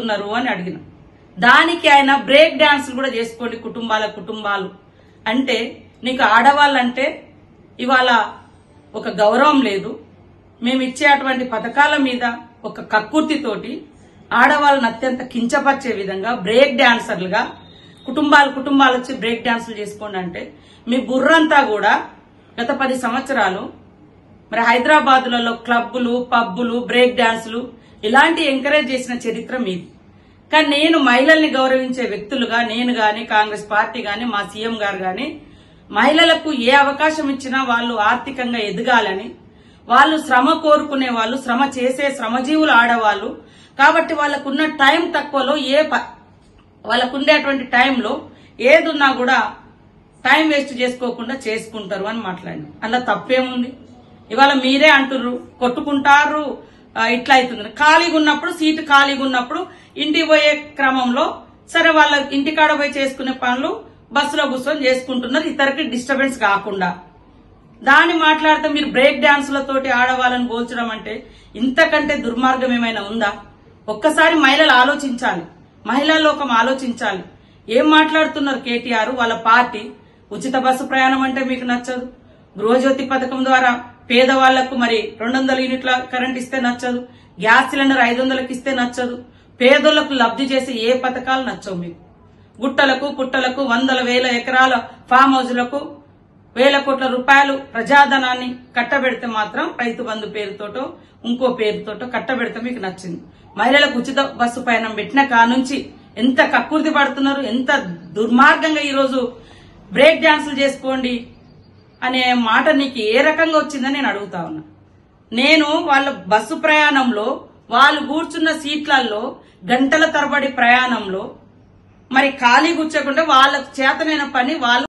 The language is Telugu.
పోతున్నారు అని అడిగిన. దానికి ఆయన బ్రేక్ డాన్సులు కూడా చేసుకోండి కుటుంబాలు అంటే నీకు ఆడవాళ్ళంటే ఇవాళ ఒక గౌరవం లేదు. మేము ఇచ్చేటువంటి పథకాల మీద ఒక కక్కుర్తితోటి ఆడవాళ్ళని అత్యంత కించపరిచే విధంగా బ్రేక్ డాన్సర్లుగా కుటుంబాలు వచ్చి బ్రేక్ డాన్సులు చేసుకోండి అంటే మీ బుర్రంతా కూడా గత 10 సంవత్సరాలు మరి హైదరాబాదులలో క్లబ్బులు పబ్బులు బ్రేక్ డాన్సులు ఇలాంటి ఎంకరేజ్ చేసిన చరిత్ర మీది. కానీ నేను మహిళల్ని గౌరవించే వ్యక్తులుగా నేను గాని కాంగ్రెస్ పార్టీ గాని మా సీఎం గారు గాని మహిళలకు ఏ అవకాశం ఇచ్చినా వాళ్ళు ఆర్థికంగా ఎదగాలని, వాళ్ళు శ్రమ కోరుకునే వాళ్ళు, శ్రమ చేసే శ్రమజీవులు ఆడవాళ్ళు కాబట్టి వాళ్ళకున్న టైం తక్కువలో వాళ్ళకుండేటువంటి టైంలో ఏదున్నా కూడా టైం వేస్ట్ చేసుకోకుండా చేసుకుంటారు అని మాట్లాడి. అలా తప్పేముంది? ఇవాళ మీరే అంటుర్రు కొట్టుకుంటారు ఇట్లా అవుతుంది. ఖాళీగా ఉన్నప్పుడు సీటు ఖాళీగా ఉన్నప్పుడు ఇంటికి పోయే క్రమంలో సరే వాళ్ళ ఇంటికాడ పోయి చేసుకునే పనులు బస్సులో కూర్చొని చేసుకుంటున్నారు ఇతరికి డిస్టర్బెన్స్ కాకుండా. దాన్ని మాట్లాడితే మీరు బ్రేక్ డాన్సులతోటి ఆడవాళ్ళని పోల్చడం అంటే ఇంతకంటే దుర్మార్గం ఏమైనా ఉందా? ఒక్కసారి మహిళలు ఆలోచించాలి, మహిళా లోకం ఆలోచించాలి. ఏం మాట్లాడుతున్నారు కేటీఆర్ వాళ్ళ పార్టీ? ఉచిత బస్సు ప్రయాణం అంటే మీకు నచ్చదు, గృహజ్యోతి పథకం ద్వారా పేదవాళ్లకు మరి 200 యూనిట్ల కరెంట్ ఇస్తే నచ్చదు, గ్యాస్ సిలిండర్ 500కి ఇస్తే నచ్చదు, పేదోళ్లకు లబ్ధి చేసే ఏ పథకాలు నచ్చవు మీకు. గుట్టలకు పుట్టలకు 100,000 ఎకరాల ఫామ్ హౌజ్లకు 1,000 కోట్ల రూపాయలు ప్రజాధనాన్ని కట్టబెడితే మాత్రం రైతు బంధు పేరుతోటో ఇంకో పేరుతోటో కట్టబెడితే మీకు నచ్చింది. మహిళలకు ఉచిత బస్సు పయనం పెట్టిన కానుంచి ఎంత కక్కుర్తి పడుతున్నారు, ఎంత దుర్మార్గంగా ఈరోజు బ్రేక్ డాన్సులు చేసుకోండి అనే మాట నీకు ఏ రకంగా వచ్చిందని నేను అడుగుతా ఉన్నా. నేను వాళ్ళ బస్సు ప్రయాణంలో వాళ్ళు కూర్చున్న సీట్లలో గంటల తరబడి ప్రయాణంలో మరి ఖాళీ కూర్చోకుండా వాళ్ళకు చేతనైన పని వాళ్ళు